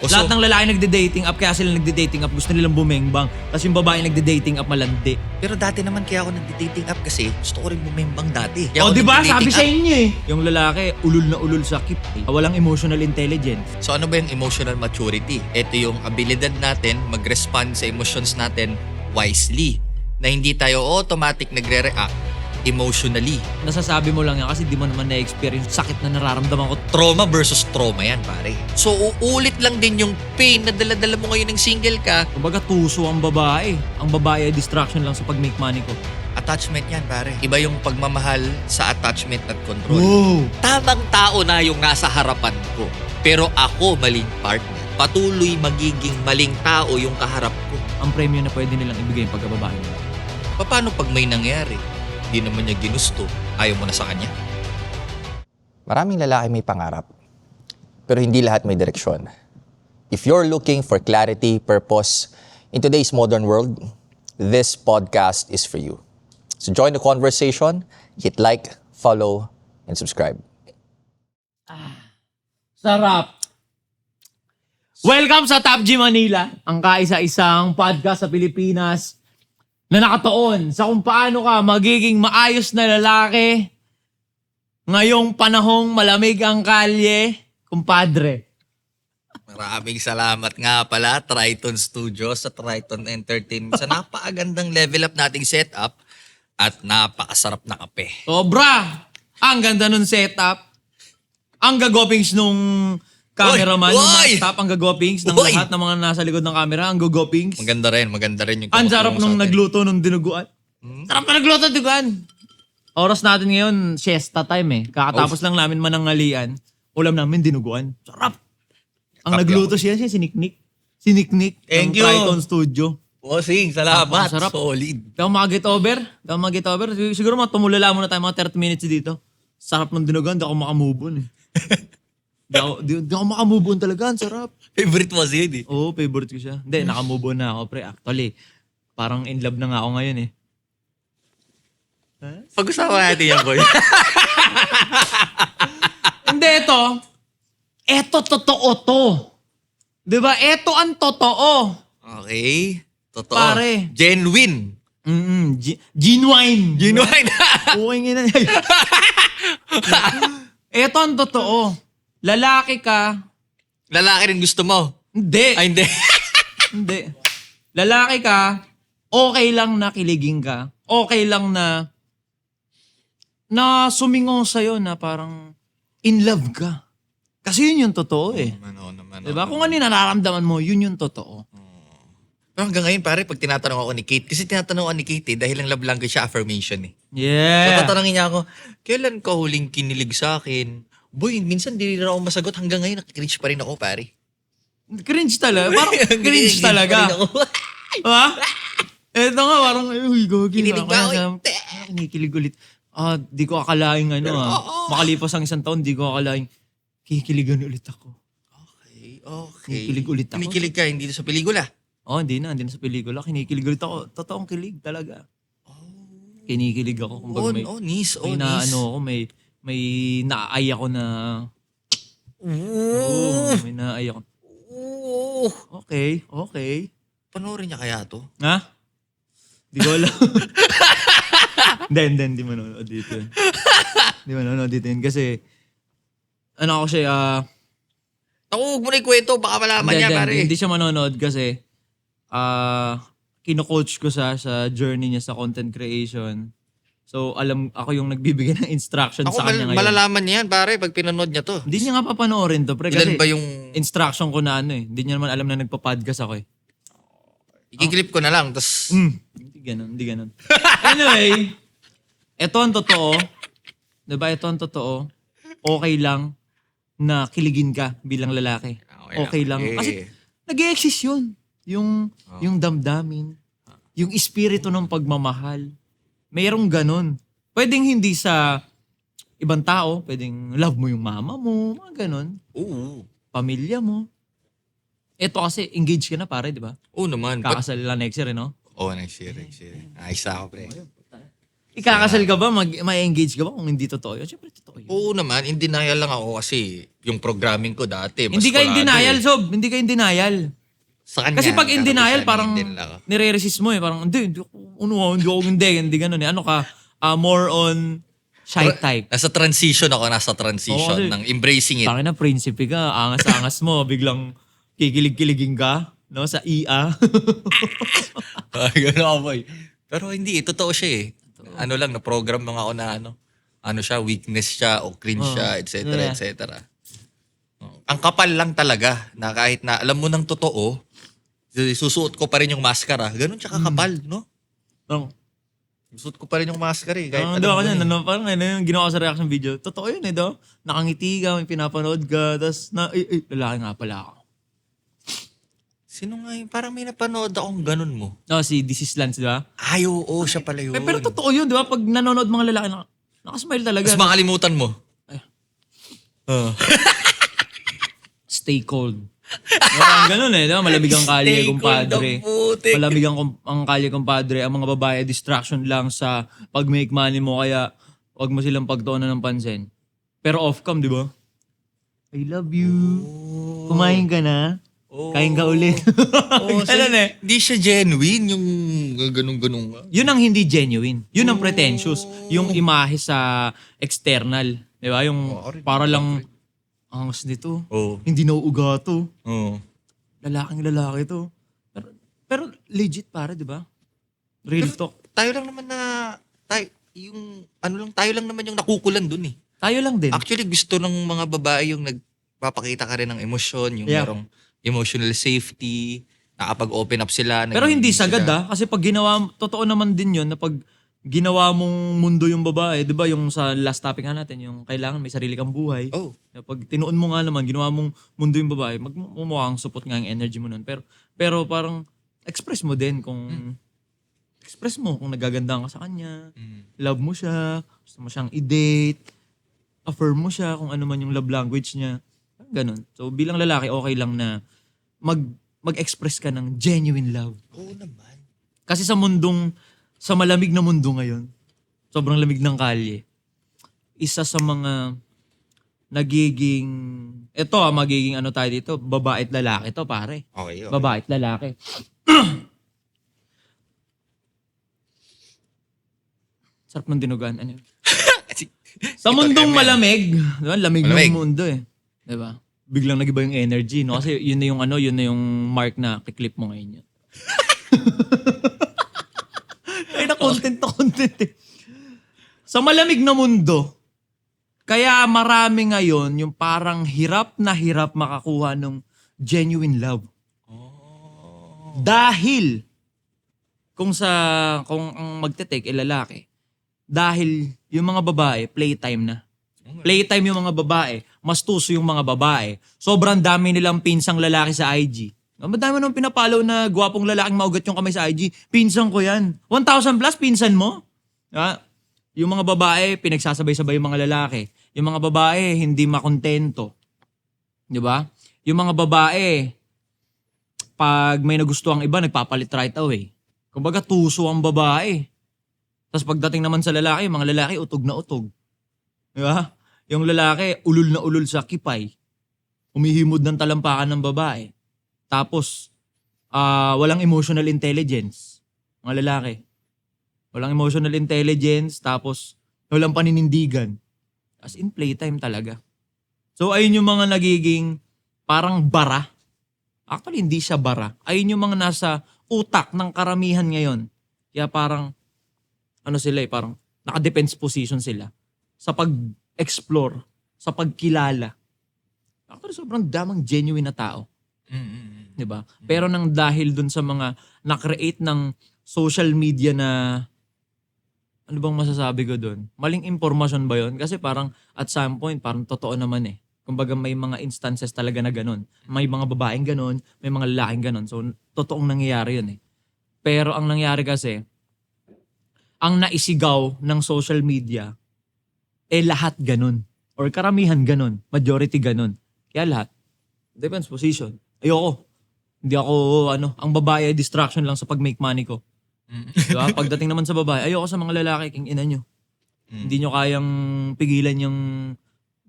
Lahat ng lalaki nagde-dating app, kaya sila nagde-dating app, gusto nilang bumengbang. Tapos yung babae nagde-dating app, malandi. Pero dati naman kaya ako nagde-dating app kasi gusto ko rin bumembang dati. Kaya O ako diba? nagde-dating Sabi sa app. inyo eh. Yung lalaki, ulul na ulul sa kip. Walang emotional intelligence. So ano ba yung emotional maturity? Ito yung abilidad natin mag-respond sa emotions natin wisely. Na hindi tayo automatic nagre-react emotionally. Nasasabi mo lang yan kasi di mo naman na-experience sakit na nararamdaman ko. Trauma versus trauma yan, pare. So uulit lang din yung pain na dala-dala mo ngayon ng single ka. Kumbaga tuso ang babae. Ang babae ay distraction lang sa pag-make money ko. Attachment yan, pare. Iba yung pagmamahal sa attachment at control. Wow! Tamang tao na yung nasa harapan ko. Pero ako maling partner. Patuloy magiging maling tao yung kaharap ko. Ang premyo na pwede nilang ibigay pagkababae mo. Paano pag may nangyari? Di naman niya ginusto. Ayaw mo na sa kanya? Maraming lalaki may pangarap, pero hindi lahat may direksyon. If you're looking for clarity, purpose in today's modern world, this podcast is for you. So join the conversation, hit like, follow, and subscribe. Sarap! Welcome sa Top G Manila, ang kaisa-isang podcast sa Pilipinas na nakatuon sa kung paano ka magiging maayos na lalaki ngayong panahong malamig ang kalye, kumpadre. Maraming salamat nga pala, Triton Studios sa Triton Entertainment sa napakagandang level up nating setup at napakasarap na kape. Sobra! Ang ganda nun setup. Ang gagopings nung cameraman, Oy! nung Oy! stop ang gagopings ng Oy! lahat ng mga nasa likod ng camera, ang gagopings. Maganda rin yung Ang sarap tumutulong nung sa atin. nagluto nung dinuguan. Sarap na nagluto ng dinuguan. Oras natin ngayon, siesta time eh. Kakatapos lang namin manangalian. Ulam namin dinuguan. Sarap. Ang Kape nagluto siya si Nick. Si Nick ng Thank you. Triton Studio. Bossing, salamat. Sarap. Solid. Di ako mag-get over. Siguro mga tumulala muna tayo mga 30 minutes dito. Sarap ng dinuguan, di ako makamove on eh. Di ako makamove on talaga. Ang sarap. Favorite mo siya, di? Oo, favorite ko siya. Hindi, nakamove on na ako, pre. Actually, parang in love na nga ako ngayon eh. Pag-usapan natin yan, boy. Hindi, ito totoo to. Diba? Ito ang totoo. Okay. Totoo. Pare. Genuine. Genuine. Genuine. Okay nga na. Ito ang totoo. Lalaki ka. Lalaki rin gusto mo. Hindi. Ay, hindi. Hindi. Lalaki ka, okay lang na kiligin ka. Okay lang na sumingaw sa'yo na parang in love ka. Kasi yun yung totoo eh. Naman. Diba? Kung ano yung nararamdaman mo, yun yung totoo. Pero hanggang ngayon, pare, pag tinatanong ako ni Kate, kasi tinatanong ako ni Kate dahil ang love language siya affirmation eh. So Yeah. tatanungin niya ako, kailan ka huling kinilig sa akin? Boy, minsan di rin ako masagot. Hanggang ngayon, nakikringe pa rin ako, pare. Cringe talaga. Parang cringe pa talaga. rin ako. Ha? Eto nga, parang, uy, gagi. Kinilig ba ako? Kinikilig ulit. Di ko akalaing makalipas ang isang taon, di ko akalaing kikiligan ulit ako. Okay. Kinikilig ulit ako. Kinikilig ka, hindi sa pelikula. Hindi na sa pelikula. Kinikilig ulit ako. Totoong kilig talaga. Kinikilig ako. Kumbaga may Nis. naano ako, may naay ako na, may naay ako. Okay. Panoorin niya kaya to? Ha? Di ko alam. Hindi manonood dito yun. Hindi manonood dito yun. Kasi, ako siya, Naku, huwag mo na ikwento. Baka malaman niya, pare. hindi siya manonood kasi, kino-coach ko sa journey niya sa content creation. So, ako yung nagbibigay ng instruction Ako, sa kanya ngayon. malalaman niya yan, pare, pag pinanood niya to. Hindi niya nga papanoorin to, pre. Ilan Kasi ba yung... instruction ko na Hindi niya naman alam na nagpa-podcast ako eh. Ikiklip ko na lang, tas... Hindi ganun. Anyway, ito ang totoo. Diba? Ito ang totoo. Okay lang na kiligin ka bilang lalaki. Okay lang. Kasi nag-i-exist yun. Yung damdamin. Yung espiritu ng pagmamahal. Mayroong ganun. Pwedeng hindi sa ibang tao. Pwedeng love mo yung mama mo. Mga ganun. Oo. Pamilya mo. Ito kasi engaged ka na pare, di ba? Oo naman. Kakasal lang next year, no? Oo, next year. Ayos ako, pre. Ikakasal ka ba? May-engage ka ba kung hindi totoo yun? Siyempre, totoo yun. Oo naman, in denial lang ako kasi yung programming ko dati. Hindi ka in denial, Sob. Hindi ka in denial. Sa kanya. Kasi pag in denial, parang din lang ako. nire-resist mo eh. Parang, hindi ako, hindi ganun eh. Ano ka, more on shy type. Nasa transition ako, nasa transition Oo, kasi- ng embracing it. Tangin na, prinsipe ka. Angas-angas mo. Biglang kikilig-kiligin ka. No? Sa IA. Gano'n ako, boy. Pero hindi, totoo siya eh. Ano lang, na-program lang ako na ano siya, weakness siya o cringe siya, etc. Yeah. etc. Ang kapal lang talaga na kahit na alam mo ng totoo, susuot ko pa rin yung maskara. Ganun siya kakapal, no? Parang, Susuot ko pa rin yung maskara eh. Kahit hindi alam ako mo yan. na eh. Parang ano yung ginawa ko sa reaction video. Totoo yun eh, do. Nakangiti ka, may pinapanood ka, tapos lalaki nga pala ako. Sino nga yun? Parang may napanood akong ganun mo. No, si This is Lance, di ba? Ay, oo, siya pala yun. Pero totoo yun, di ba? Pag nanonood mga lalaki, nakasmile talaga. Mas makalimutan mo. Stay cold. Parang ganun eh, di ba? Malamig ang kalye, Stay cold kumpadre. ang putik. Malamig ang kalye, kumpadre. Ang mga babae, distraction lang sa pag-make money mo, kaya wag mo silang pagtuunan ng pansin. Pero off-cam, di ba? I love you. Kumain ka na? Kain ka ulit. Oo, Ganun eh. Hindi siya genuine yung ganun-ganun. Yun ang hindi genuine. Yun ang pretentious. Yung imahe sa external. Di ba? Yung para lang, angas nito. Oo. Hindi nauuga to. Oo. Lalaking lalaki to. Pero legit para, di ba? Real talk. Tayo lang naman tayo lang naman yung nakukulan dun eh. Tayo lang din. Actually, gusto ng mga babae yung nagpapakita ka rin ng emosyon, yung Yeah. merong emotional safety, nakapag-open up sila. Pero hindi sagad sila. Kasi pag ginawa, totoo naman din yun na pag ginawa mong mundo yung babae, di ba yung sa last topic nga natin, yung kailangan may sarili kang buhay. Oh. Pag tinuon mo nga naman, ginawa mong mundo yung babae, magmumukhang supot nga yung energy mo nun. Pero parang express mo din kung express mo kung nagagandaan ka sa kanya, love mo siya, gusto mo siyang i-date, affirm mo siya kung ano man yung love language niya. Ganun. So bilang lalaki, okay lang na mag-express ka ng genuine love. Oo naman. Kasi sa malamig na mundo ngayon, sobrang lamig ng kalye, isa sa mga magiging ano tayo dito, babae at lalaki to pare. Okay. Babae at lalaki. Sarap ng dinugan. Ano yun? Sa mundong malamig, di ba? Lamig Malamig. ng mundo eh. Di ba? Biglang nagiba yung energy, no? Kasi yun na yung mark na kiklip mo ngayon yun. Ay na content eh. Sa malamig na mundo, kaya marami ngayon yung parang hirap na hirap makakuha ng genuine love. Dahil kung ang magte-take lalaki, dahil yung mga babae playtime na. Playtime yung mga babae, mas tuso yung mga babae. Sobrang dami nilang pinsang lalaki sa IG. Madami nung pinapalaw na gwapong lalaking maugat yung kamay sa IG. Pinsan ko yan. 1,000 plus pinsan mo. Yung mga babae, pinagsasabay-sabay yung mga lalaki. Yung mga babae, hindi makontento. Di ba? Yung mga babae, pag may nagustuhang iba, nagpapalit right away. Kumbaga, tuso ang babae. Tapos pagdating naman sa lalaki, yung mga lalaki, utog na utog. Di ba? Yung lalaki, ulul na ulul sa kipay. Umihimod ng talampakan ng babae. Tapos, walang emotional intelligence. Mga lalaki. Walang emotional intelligence, tapos walang paninindigan. As in, playtime talaga. So, ayun yung mga nagiging parang bara. Actually, hindi siya bara. Ayun yung mga nasa utak ng karamihan ngayon. Kaya parang, parang naka-defense position sila sa pag-explore, sa pagkilala. Actually, sobrang damang genuine na tao. Diba? Pero nang dahil dun sa mga na-create ng social media na, ano bang masasabi ko dun? Maling impormasyon ba yun? Kasi parang at some point, parang totoo naman eh. Kumbaga may mga instances talaga na ganun. May mga babaeng ganun, may mga lalaking ganun. So, totoong nangyayari yun eh. Pero ang nangyari kasi, ang naisigaw ng social media, lahat ganun. Or karamihan ganun. Majority ganun. Kaya lahat. Depends position. Ayoko. Hindi ako, ang babae, distraction lang sa pag-make money ko. Diba? Pagdating naman sa babae, ayoko sa mga lalaki, king ina nyo. Hindi nyo kayang pigilan yung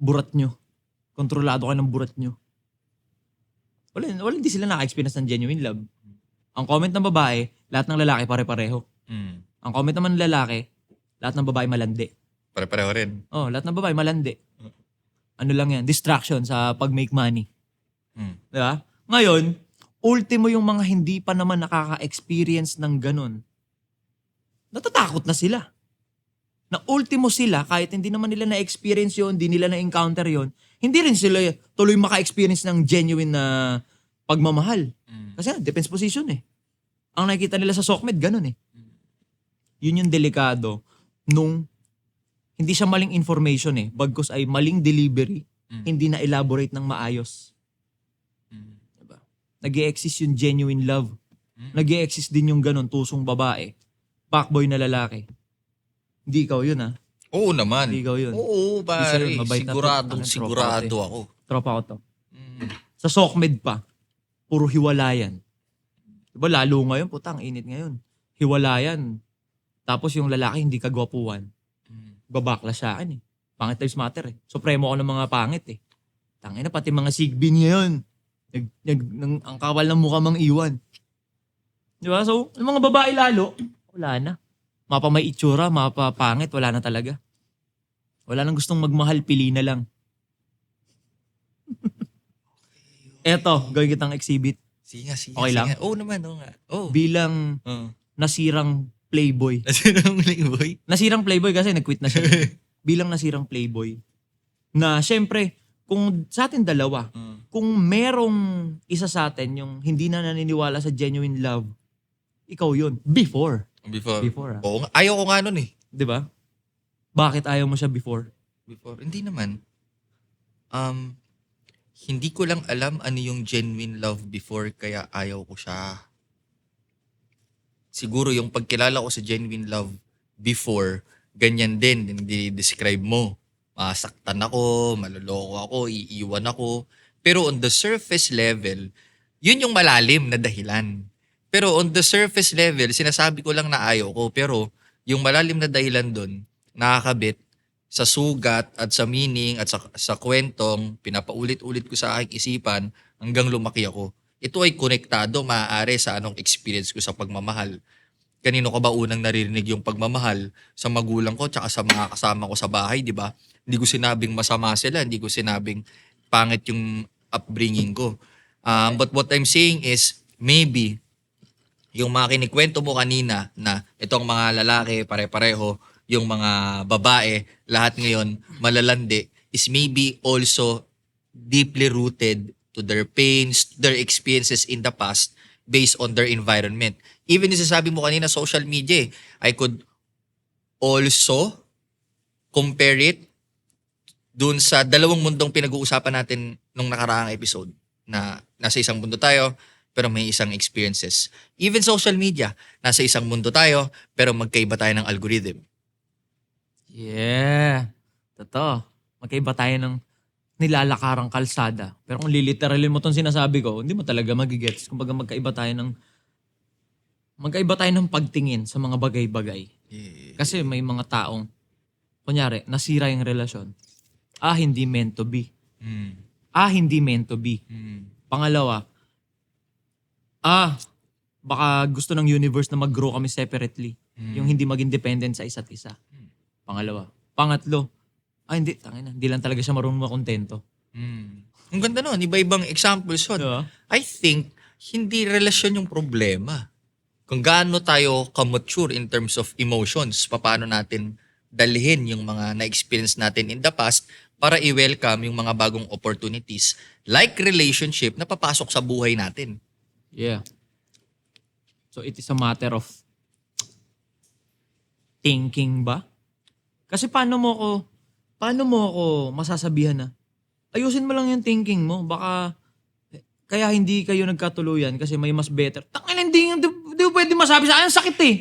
burat nyo. Kontrolado kayo ng burat nyo. Wala hindi sila naka-experience ng genuine love. Ang comment ng babae, lahat ng lalaki pare-pareho. Ang comment naman ng lalaki, lahat ng babae malandi. Pare-pareho rin. Oh, lahat ng babae malandi. Ano lang yan, distraction sa pag-make money. Diba? Ngayon, ultimo yung mga hindi pa naman nakaka-experience ng ganun. Natatakot na sila. Na ultimo sila, kahit hindi naman nila na-experience yun, hindi nila na-encounter yun, hindi rin sila tuloy maka-experience ng genuine na pagmamahal. Kasi defense position eh. Ang nakikita nila sa SOCMED, ganun eh. Yun yung delikado nung hindi siya maling information eh. Bagkus ay maling delivery, hindi na-elaborate ng maayos. Diba? Nag-i-exist yung genuine love. Nag-i-exist din yung ganun, tusong babae. Fuckboy na lalaki. Hindi ikaw yun ah. Oo naman. Hindi ikaw yun. Oo, Isa pare. yun, mabait na Sigurado ako. Tropa ko to. Sa SOCMED pa, puro hiwalayan. Diba lalo ngayon, putang init ngayon. Hiwalayan. Tapos yung lalaki hindi kagwapuan. Babakla sa akin eh. Pangit lives matter eh. Supremo ako ng mga pangit eh. Tangina pati mga sigbin ngayon. Ang kawal ng mukha mang iwan. Diba? So, yung mga babae lalo, wala na. Mapa may itsura, mapa pangit, wala na talaga. Wala nang gustong magmahal, pili na lang. Eto, gawin kitang exhibit. Sige nga. Okay lang? Oo naman, oo nga. Oo. Bilang nasirang playboy. Nasirang playboy? Nasirang playboy kasi nag-quit na siya. Bilang nasirang playboy. Na syempre, kung sa atin dalawa, kung merong isa sa atin yung hindi na naniniwala sa genuine love, ikaw yun. Before. Before. Oo nga. Ayaw ko nga nun eh. Di ba? Bakit ayaw mo siya before? Hindi naman. Hindi ko lang alam ano yung genuine love before kaya ayaw ko siya. Siguro yung pagkilala ko sa genuine love before, ganyan din, hindi describe mo. Masaktan ako, maloloko ako, iiwan ako. Pero on the surface level, yun yung malalim na dahilan. Pero on the surface level, sinasabi ko lang na ayaw ko. Pero yung malalim na dahilan doon, nakakabit sa sugat at sa meaning at sa kwentong pinapaulit-ulit ko sa aking isipan hanggang lumaki ako. Ito ay konektado maaari sa anong experience ko sa pagmamahal. Kanino ka ba unang naririnig yung pagmamahal? Sa magulang ko tsaka sa mga kasama ko sa bahay, di ba? Hindi ko sinabing masama sila, hindi ko sinabing pangit yung upbringing ko. But what I'm saying is, maybe, yung mga kinikwento mo kanina na itong mga lalaki pare-pareho, yung mga babae, lahat ngayon malalandi, is maybe also deeply rooted to their pains, their experiences in the past based on their environment. Even yung sasabi mo kanina, social media, I could also compare it dun sa dalawang mundong pinag-uusapan natin nung nakaraang episode na nasa isang mundo tayo, pero may isang experiences. Even social media, nasa isang mundo tayo, pero magkaiba tayo ng algorithm. Yeah. Totoo. Magkaiba tayo ng nilalakarang kalsada. Pero kung literally mo itong sinasabi ko, hindi mo talaga magigets. Kumbaga magkaiba tayo ng pagtingin sa mga bagay-bagay. Yeah. Kasi may mga taong, kunyari, nasira yung relasyon. Hindi meant to be. Hindi meant to be. Pangalawa, baka gusto ng universe na mag-grow kami separately. Yung hindi maging dependent sa isa't isa. Pangalawa. Pangatlo, hindi lang talaga siya marunong makontento. Ang ganda nun, iba-ibang examples yun. Diba? I think, hindi relasyon yung problema. Kung gaano tayo ka-mature in terms of emotions, paano natin dalhin yung mga na-experience natin in the past para i-welcome yung mga bagong opportunities like relationship na papasok sa buhay natin. Yeah. So it is a matter of thinking ba? Kasi paano mo ako masasabihan na ayusin mo lang yung thinking mo. Baka kaya hindi kayo nagkatuluyan kasi may mas better. Tangina, hindi mo pwede masabi sa akin. Ang sakit eh.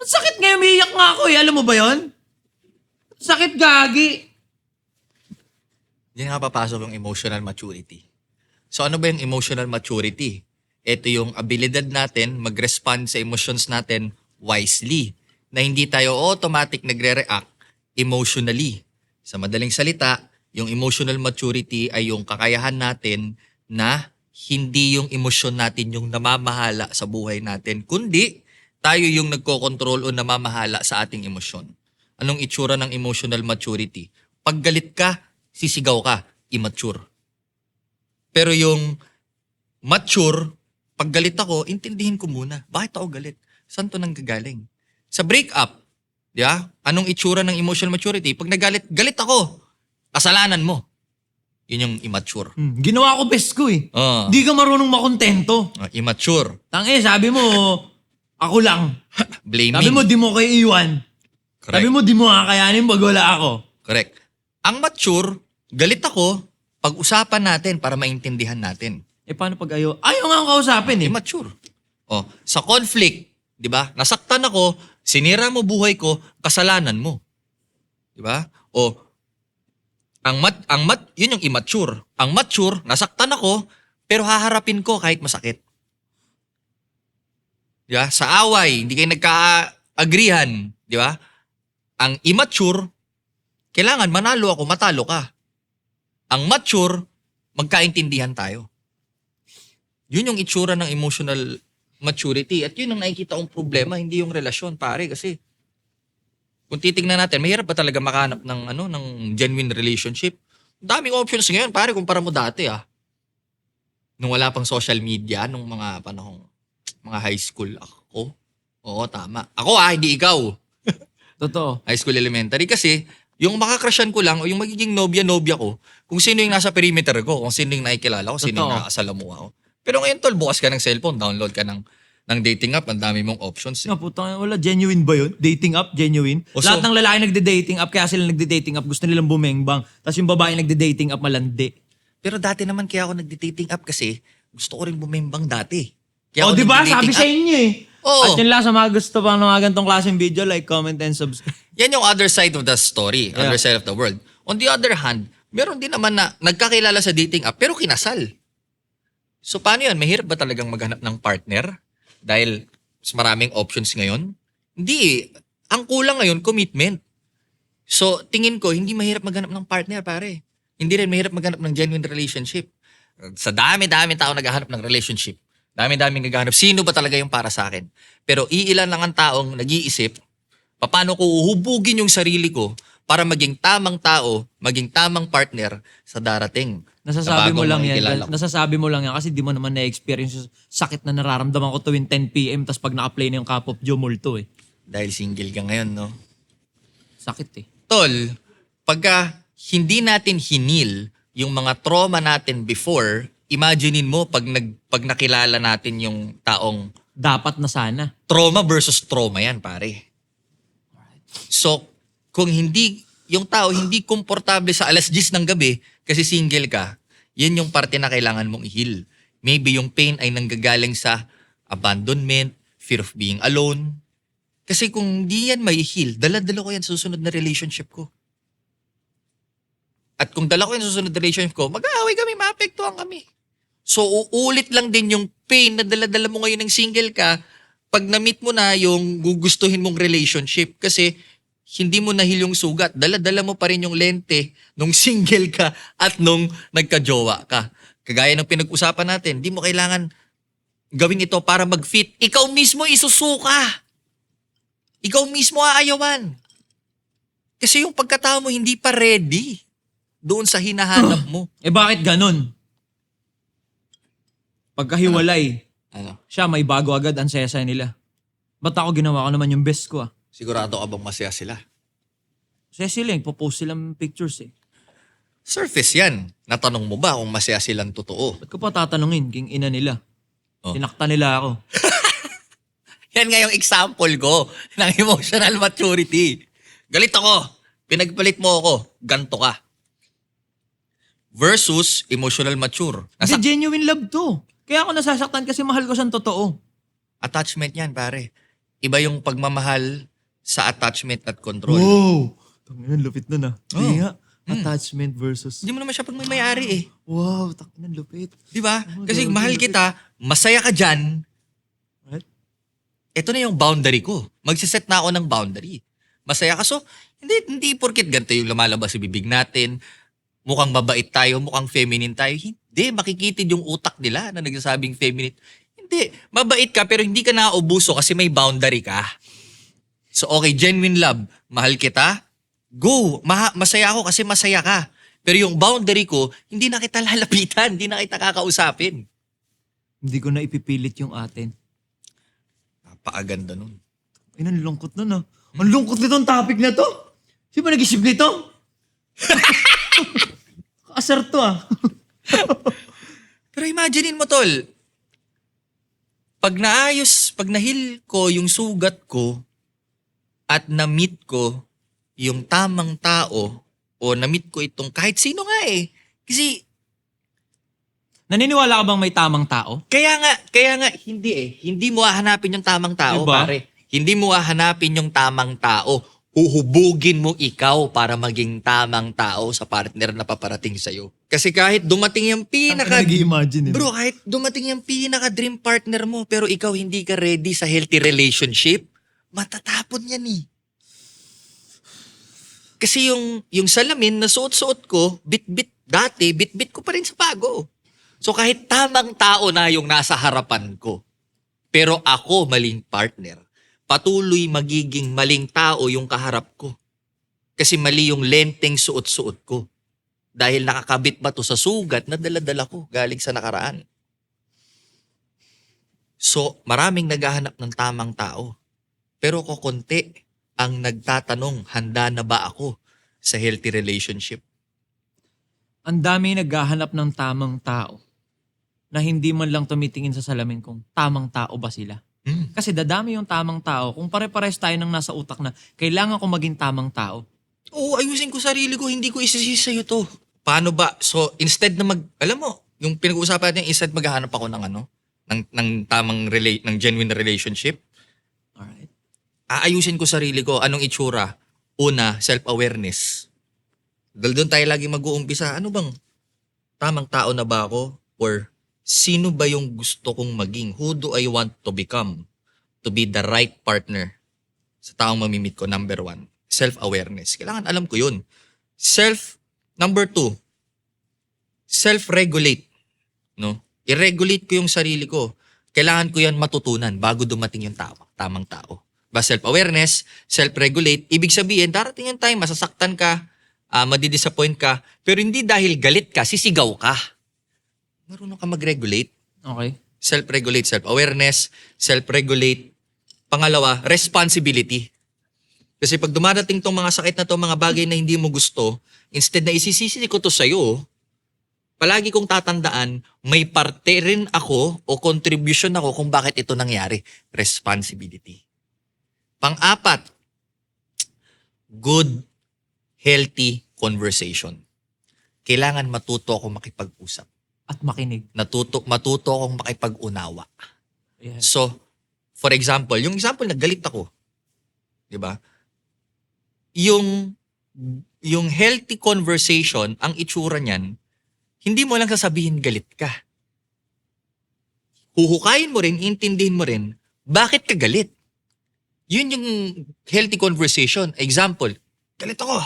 Ang sakit ngayon. Umiiyak nga ako eh. Alam mo ba yon? Sakit gagi. Diyan nga papasok yung emotional maturity. So ano ba yung emotional maturity? Ito yung abilidad natin mag-respond sa emotions natin wisely. Na hindi tayo automatic nagre-react emotionally. Sa madaling salita, yung emotional maturity ay yung kakayahan natin na hindi yung emosyon natin yung namamahala sa buhay natin, kundi tayo yung nagkokontrol o namamahala sa ating emosyon. Anong itsura ng emotional maturity? Pag galit ka, sisigaw ka, immature. Pero yung mature, pag galit ako, intindihin ko muna. Bakit ako galit? Saan to nanggagaling? Sa breakup, di ba? Anong itsura ng emotional maturity? Pag galit ako, kasalanan mo. Yun yung immature. Ginawa ko best ko eh. Di ka marunong makontento. Immature. Sabi mo, ako lang. Blaming. Sabi mo, di mo kayo iwan. Correct. Sabi mo, di mo kakayanin pag wala ako. Correct. Ang mature, galit ako, pag-usapan natin para maintindihan natin. Paano pag ayaw nga ang kausapin eh. Immature. Sa conflict, di ba? Nasaktan ako, sinira mo buhay ko, kasalanan mo. Di ba? Yun yung immature. Ang mature, nasaktan ako, pero haharapin ko kahit masakit. Di ba? Sa away, hindi kayo nagka-agreehan. Di ba? Ang immature, kailangan manalo ako, matalo ka. Ang mature, magkaintindihan tayo. Yun yung itsura ng emotional maturity. At yun ang nakikita kong problema, hindi yung relasyon, pare. Kasi kung titingnan natin, mahirap ba talaga makahanap ng genuine relationship? Daming options ngayon, pare, kumpara mo dati Nung wala pang social media, nung mga panahong, mga high school ako. Oo, tama. Ako hindi ikaw. Totoo. High school elementary. Kasi, yung makakrushan ko lang, o yung magiging nobya-nobya ko, kung sino yung nasa perimeter ko, kung sino yung nakikilala ko, sino yung nakakasalamuha ko. Pero ngayon, tol, bukas ka ng cellphone, download ka ng dating app, ang dami mong options. Putang wala, genuine ba yun? Dating app, genuine? Lahat ng lalaki nagde-dating app, kaya sila nagde-dating app, gusto nilang bumengbang. Tapos yung babae nagde-dating app, malandi. Pero dati naman kaya ako nagde-dating app kasi gusto ko rin bumembang dati. Kaya di ba? Sabi sa inyo eh. Oo. At yun lang sa mga gusto pa ng mga ganitong klaseng video, like, comment, and subscribe. Yan yung other side of the story, other side of the world. On the other hand, meron din naman na nagkakilala sa dating app pero kinasal. So paano yan? Mahirap ba talagang maghanap ng partner? Dahil mas maraming options ngayon? Hindi. Ang kulang ngayon, commitment. So tingin ko, hindi mahirap maghanap ng partner, pare. Hindi rin mahirap maghanap ng genuine relationship. Sa dami-dami tao naghahanap ng relationship. Dami-daming naghahanap. Sino ba talaga yung para sa akin? Pero iilan lang ang taong nag-iisip, paano ko uhubugin yung sarili ko para maging tamang tao, maging tamang partner sa darating. Nasasabi mo lang yan. Makikilala ko. Nasasabi mo lang yan kasi di mo naman na-experience yung sakit na nararamdaman ko tuwing 10 p.m. tapos pag naka-play na yung Cup of Joe Multo eh. Dahil single ka ngayon, no? Sakit eh. Tol, pagka hindi natin hinil yung mga trauma natin before, imaginein mo pag nakilala natin yung taong Dapat na sana. trauma versus trauma yan, pare. So, kung hindi, yung tao hindi komportable sa alas 10 ng gabi kasi single ka, yan yung parte na kailangan mong i-heal. Maybe yung pain ay nanggagaling sa abandonment, fear of being alone. Kasi kung hindi yan may heal, dala-dala ko yan sa susunod na relationship ko. At kung dala ko yan sa susunod na relationship ko, mag-aaway kami, maapektuhan kami. So, uulit lang din yung pain na dala-dala mo ngayon ng single ka pag na-meet mo na yung gugustuhin mong relationship. Kasi hindi mo nahil yung sugat. Dala-dala mo pa rin yung lente nung single ka at nung nagka-jowa ka. Kagaya ng pinag-usapan natin, di mo kailangan gawin ito para mag-fit. Ikaw mismo isusuka. Ikaw mismo aayawan. Kasi yung pagkatao mo hindi pa ready doon sa hinahanap mo. Bakit ganun? Pagkahiwalay, siya may bago agad ang saya-saya nila. Ba't ako ginawa ko naman yung best ko Sigurado ka bang masaya sila? Saya sila, post silang pictures eh. Surface yan. Natanong mo ba kung masaya silang totoo? Ba't ko pa tatanungin, king ina nila? Oh. Tinakta nila ako. Yan nga yung example ko ng emotional maturity. Galit ako. Pinagpalit mo ako. Ganto ka. Versus emotional mature. Kasi genuine love to. Kaya ako nasasaktan kasi mahal ko siyang totoo. Attachment yan, pare. Iba yung pagmamahal sa attachment at control. Wow! Tanginan, lupit nun Hindi nga. Hmm. Attachment versus... Hindi mo naman siya pagmamayari eh. Wow, tanginan, lupit. Di ba? Oh, Kasi grabe, mahal lupit. kita, masaya ka dyan, Right? ito na yung boundary ko. Magsiset na ako ng boundary. Masaya ka. So, hindi porket ganito yung lumalabas sa bibig natin, mukhang mabait tayo, mukhang feminine tayo. Hindi, makikitid yung utak nila na nagsasabing feminine. Hindi, mabait ka pero hindi ka nauubuso kasi may boundary ka. So okay, genuine love, mahal kita, go. Masaya ako kasi masaya ka. Pero yung boundary ko, hindi na kita lalapitan, hindi na kita kakausapin. Hindi ko na ipipilit yung atin. Napakaganda nun. Ay, ang lungkot nun ah. Ang lungkot nitong topic na to. Sino ba nag-isip nito? Kasar to ah. Pero imaginein mo, tol, pag nahil ko yung sugat ko at na-meet ko yung tamang tao o na-meet ko itong kahit sino nga eh. Kasi Naniniwala ka bang may tamang tao? kaya nga hindi eh. Hindi mo hahanapin yung tamang tao, Diba? pare. Hindi mo hahanapin yung tamang tao. Uhubugin mo ikaw para maging tamang tao sa partner na paparating sa'yo. Kasi kahit dumating yung Nag-i-imagine Bro, kahit dumating yung pinaka-dream partner mo pero ikaw hindi ka ready sa healthy relationship, matatapon yan eh. Kasi yung salamin na suot-suot ko, bit-bit ko pa rin sa bago. So kahit tamang tao na yung nasa harapan ko, pero ako maling partner, patuloy magiging maling tao yung kaharap ko. Kasi mali yung lenteng suot-suot ko. Dahil nakakabit ba to sa sugat na dala-dala ko galing sa nakaraan. So, maraming naghahanap ng tamang tao. Pero kukunti ang nagtatanong, handa na ba ako sa healthy relationship? Ang dami naghahanap ng tamang tao na hindi man lang tumitingin sa salamin kung tamang tao ba sila. Kasi dadami yung tamang tao kung pare-pares tayo nang nasa utak na kailangan ko maging tamang tao. Oo, ayusin ko sarili ko, hindi ko isisisi sa'yo to. Paano ba? So, instead na alam mo, yung pinag-uusapan natin, instead maghahanap ako ng ng tamang ng genuine relationship, Alright. aayusin ko sarili ko. Anong itsura? Una, self-awareness. Dahil doon tayo lagi mag-uumpisa. Ano bang tamang tao na ba ako? Or sino ba yung gusto kong maging? Who do I want to become? To be the right partner sa taong mamimit ko, number 1. Self-awareness. Kailangan alam ko yun. Number 2, self-regulate. No? I-regulate ko yung sarili ko. Kailangan ko yan matutunan bago dumating yung tamang tao. Self-awareness, self-regulate, ibig sabihin, darating yung time, masasaktan ka, madidisappoint ka, pero hindi dahil galit ka, sisigaw ka. Marunong ka mag-regulate. Okay. Self-regulate, self-awareness, self-regulate. Pangalawa, responsibility. Kasi pag dumadating tong mga sakit na to, mga bagay na hindi mo gusto, instead na isisisi ko to sa'yo, palagi kong tatandaan, may parte rin ako o contribution ako kung bakit ito nangyari. Responsibility. Pang-apat, good, healthy conversation. Kailangan matuto ako makipag-usap. At makinig. Matuto akong makipag-unawa. Yeah. So, for example, yung example na galit ako, di ba? Yung healthy conversation, ang itsura niyan, hindi mo lang sasabihin galit ka. Huhukayin mo rin, intindihin mo rin, bakit ka galit? Yun yung healthy conversation. Example, galit ako.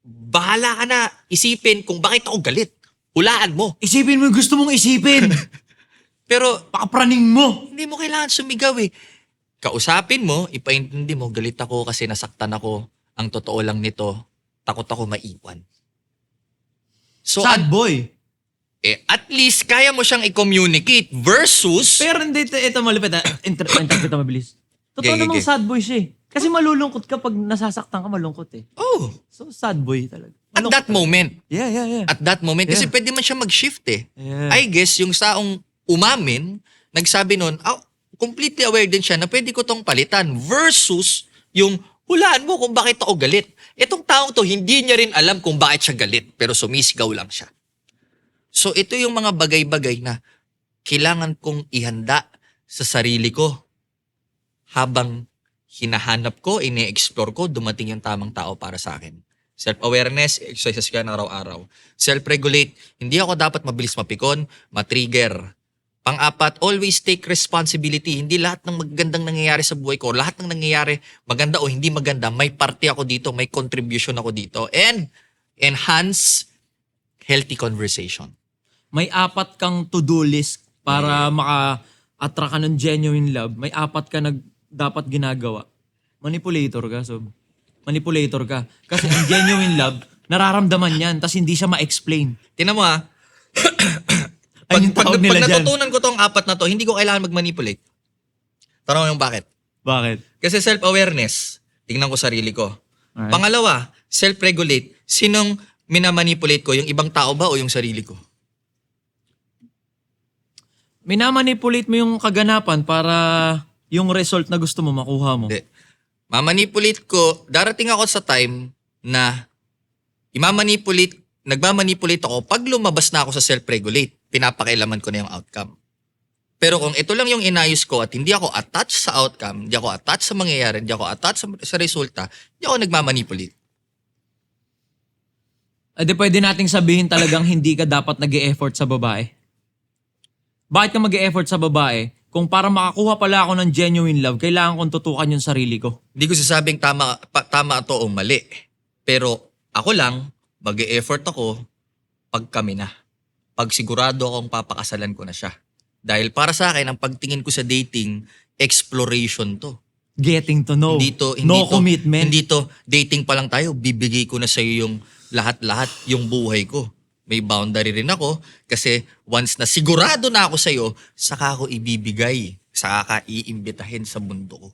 Bahala ka na isipin kung bakit ako galit. Hulaan mo. Isipin mo yung gusto mong isipin. Pero Pakapraning mo. hindi mo kailangan sumigaw eh. Kausapin mo, ipaintindi mo, galit ako kasi nasaktan ako. Ang totoo lang nito, takot ako maiwan. So, Sad boy. at least kaya mo siyang i-communicate versus... Pero hindi, ito malupit ah. Interpret ito mabilis. Totoo Okay, namang okay. sad boy siya eh. Kasi malulungkot ka pag nasasaktan ka, malungkot eh. Oh, So, sad boy talaga. at that moment. Yeah. At that moment. Kasi Yeah. pwede man siya mag-shift eh. Yeah. I guess yung saong umamin, nagsabi nun, completely aware din siya na pwede ko tong palitan versus yung hulaan mo kung bakit ako galit. Itong taong to, hindi niya rin alam kung bakit siya galit, pero sumisigaw lang siya. So ito yung mga bagay-bagay na kailangan kong ihanda sa sarili ko habang hinahanap ko, ine-explore ko, dumating yung tamang tao para sa akin. Self-awareness, exercise ka ng araw-araw. Self-regulate, hindi ako dapat mabilis mapikon, matrigger. Pang-apat, always take responsibility. Hindi lahat ng magandang nangyayari sa buhay ko, lahat ng nangyayari, maganda o hindi maganda, may parte ako dito, may contribution ako dito. And enhance healthy conversation. May 4 kang to-do list para maka-attract ka ng genuine love. May 4 ka dapat ginagawa. Manipulator ka, Sob. Manipulator ka. Kasi ang genuine love, nararamdaman yan, tas hindi siya ma-explain. Tingnan mo Ay, yung tawag nila dyan. natutunan ko tong 4 na to, hindi ko kailangan mag-manipulate. Tanong mo yung bakit? Bakit? Kasi self-awareness, tingnan ko sarili ko. Alright. Pangalawa, self-regulate. Sinong minamanipulate ko? Yung ibang tao ba o yung sarili ko? Minamanipulate mo yung kaganapan para yung result na gusto mo makuha mo. Hindi. Mamanipulate ko, darating ako sa time na nagmamanipulate ako pag lumabas na ako sa self-regulate. Pinapakailaman ko na yung outcome. Pero kung ito lang yung inayos ko at hindi ako attached sa outcome, hindi ako attached sa mangyayari, hindi ako attached sa resulta, hindi ako nagmamanipulate. Di pwede nating sabihin talagang hindi ka dapat nag-e-effort sa babae. Bakit ka mag-e-effort sa babae? Kung para makakuha pala ako ng genuine love, kailangan kong tutukan yung sarili ko. Hindi ko sasabing tama ito o mali. Pero ako lang, mag-e-effort ako pag kami na. Pag sigurado akong papakasalan ko na siya. Dahil para sa akin, ang pagtingin ko sa dating, exploration to. Getting to know. No commitment. Hindi to, dating pa lang tayo, bibigay ko na sa'yo yung lahat-lahat, yung buhay ko. May boundary rin ako kasi once na sigurado na ako sa'yo, saka ako ibibigay, saka ka iimbitahin sa mundo ko.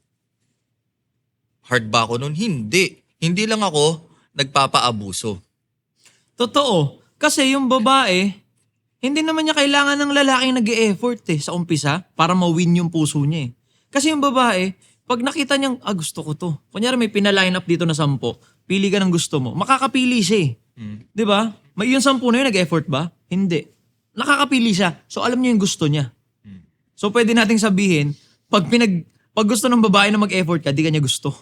Hard ba ako nun? Hindi. Hindi lang ako nagpapaabuso. Totoo. Kasi yung babae, hindi naman niya kailangan ng lalaking nag-e-effort sa umpisa para ma-win yung puso niya . Kasi yung babae, pag nakita niyang, gusto ko to. Kunyari may pina-line up dito na 10, pili ka ng gusto mo. Makakapili siya . Di ba? May yung 10 na yun, nag-effort ba? Hindi. Nakakapili siya. So alam niya yung gusto niya. So pwede nating sabihin, pag gusto ng babae na mag-effort ka, di ka niya gusto.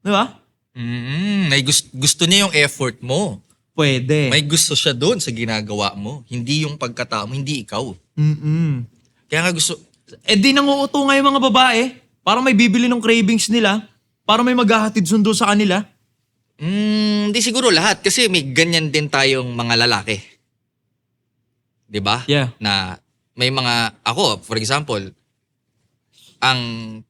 Di ba? May gusto niya yung effort mo. Pwede. May gusto siya doon sa ginagawa mo. Hindi yung pagkatao mo, hindi ikaw. Kaya nga gusto... Di nanguuto nga yung mga babae. Para may bibili ng cravings nila. Para may maghahatid sundo sa kanila. Hindi siguro lahat. Kasi may ganyan din tayong mga lalaki. 'Di ba? Yeah. Na may mga... Ako, for example, ang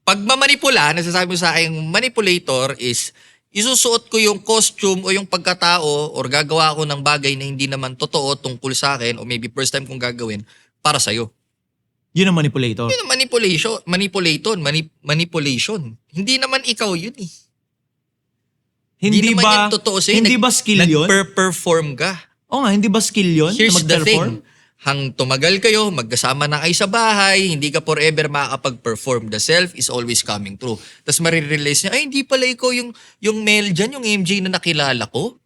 pagmamanipula, nasasabi mo sa akin, manipulator is... isusuot ko yung costume o yung pagkatao or gagawa ko ng bagay na hindi naman totoo tungkol sa akin o maybe first time kong gagawin para sa'yo. Yun ang manipulator. Yun ang manipulation. Hindi naman ikaw yun . Hindi naman ba, yun totoo sa'yo. hindi ba skill yun? Nag-perform ka. Oo nga, hindi ba skill yun? Here's na the mag-perform? thing. Hang tumagal kayo, magkasama na kayo sa bahay, hindi ka forever makakapag-perform. The self is always coming true. Tapos marirealize niya, ay hindi pala ikaw yung Mel dyan, yung MJ na nakilala ko.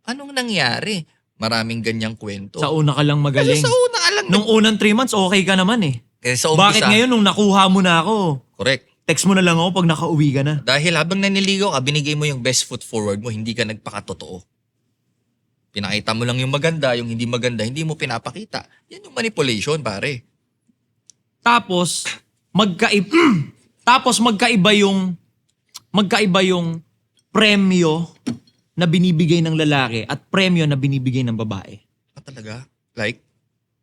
Anong nangyari? Maraming ganyang kwento. Sa una ka lang magaling. Kasi sa una ka lang. Nung unang 3 months, okay ka naman . Kasi sa umpisa, Bakit ngayon nung nakuha mo na ako? correct. Text mo na lang ako pag nakauwi ka na. Dahil habang naniligaw ka, binigay mo yung best foot forward mo, hindi ka nagpakatotoo. Pinakita mo lang yung maganda, yung hindi maganda, hindi mo pinapakita. Yan yung manipulation, pare. Tapos, magkaiba yung premyo na binibigay ng lalaki at premyo na binibigay ng babae. Talaga? Like?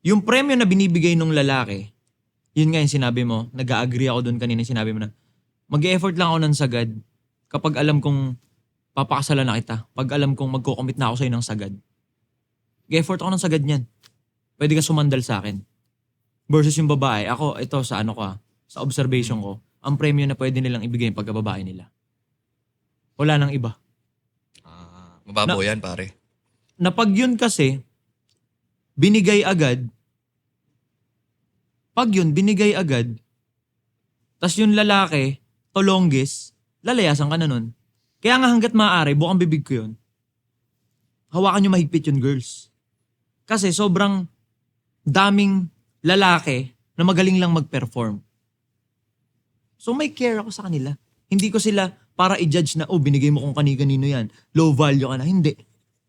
Yung premyo na binibigay ng lalaki, yun nga yung sinabi mo, nag-agree ako doon kanina, sinabi mo na, mag-e-effort lang ako ng sagad kapag alam kong papakasalan na kita, pag alam kong magko-commit na ako sa'yo ng sagad. Mag-e-effort ako ng sagad niyan. Pwede ka sumandal sa akin. Versus yung babae, ako, ito sa sa observation ko, ang premyo na pwede nilang ibigay yung pagkababae nila. Wala nang iba. Mababaw yan, pare. Na pag yun kasi, binigay agad, tas yung lalaki, to longest, lalayasan ka na nun. Kaya nga hanggat maaari, bukang bibig ko yun, hawakan nyo mahigpit yun, girls. Kasi sobrang daming lalaki na magaling lang mag-perform. So may care ako sa kanila. Hindi ko sila para i-judge na, binigay mo kung kani-kanino yan. Low value ka na. Hindi.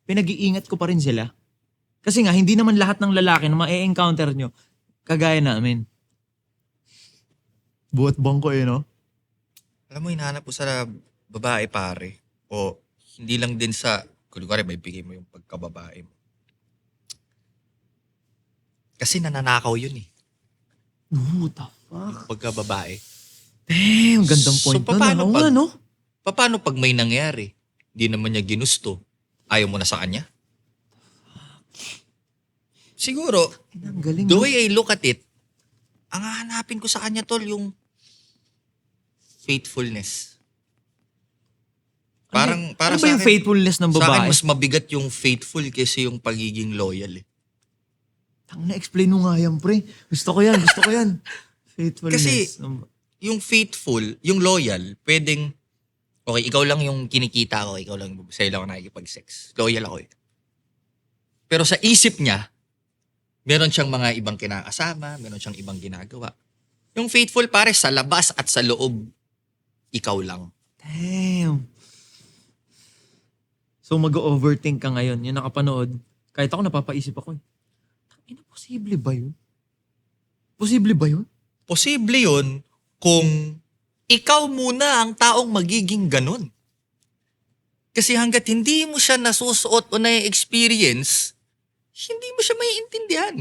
Pinag-iingat ko pa rin sila. Kasi nga, hindi naman lahat ng lalaki na ma-encounter nyo, kagaya namin. Buhat bangko no? Alam mo, hinahanap ko sa babae, pare. O hindi lang din sa, kunwari may bigay mo yung pagkababae mo. Kasi nananakaw yun eh. What the fuck? Yung pagkababae. Damn, gandang So, point paano Oo pag- nga, no? Paano pag may nangyari? Di naman niya ginusto. Ayaw mo na sa kanya? Siguro, Ang galing, the no? way I look at it, ang hahanapin ko sa kanya, tol, yung faithfulness. Parang, para ano ba sa yung akin, faithfulness ng sa akin, babae? mas mabigat yung faithful kaysa yung pagiging loyal eh. Na-explain mo nga yan, pre. Gusto ko yan. Faithfulness. Kasi, yung faithful, yung loyal, pwedeng, okay, ikaw lang yung kinikita ko, ikaw lang, sa'yo lang ako nakikipag-sex. Loyal ako eh. Pero sa isip niya, meron siyang mga ibang kinakasama, meron siyang ibang ginagawa. Yung faithful pare, sa labas at sa loob, ikaw lang. Damn. So mag-overthink ka ngayon. Yung nakapanood, kahit ako napapaisip ako. Posible ba yun? Posible ba yun? Posible yun kung ikaw muna ang taong magiging ganun. Kasi hanggat hindi mo siya nasusuot o na-experience, hindi mo siya maiintindihan.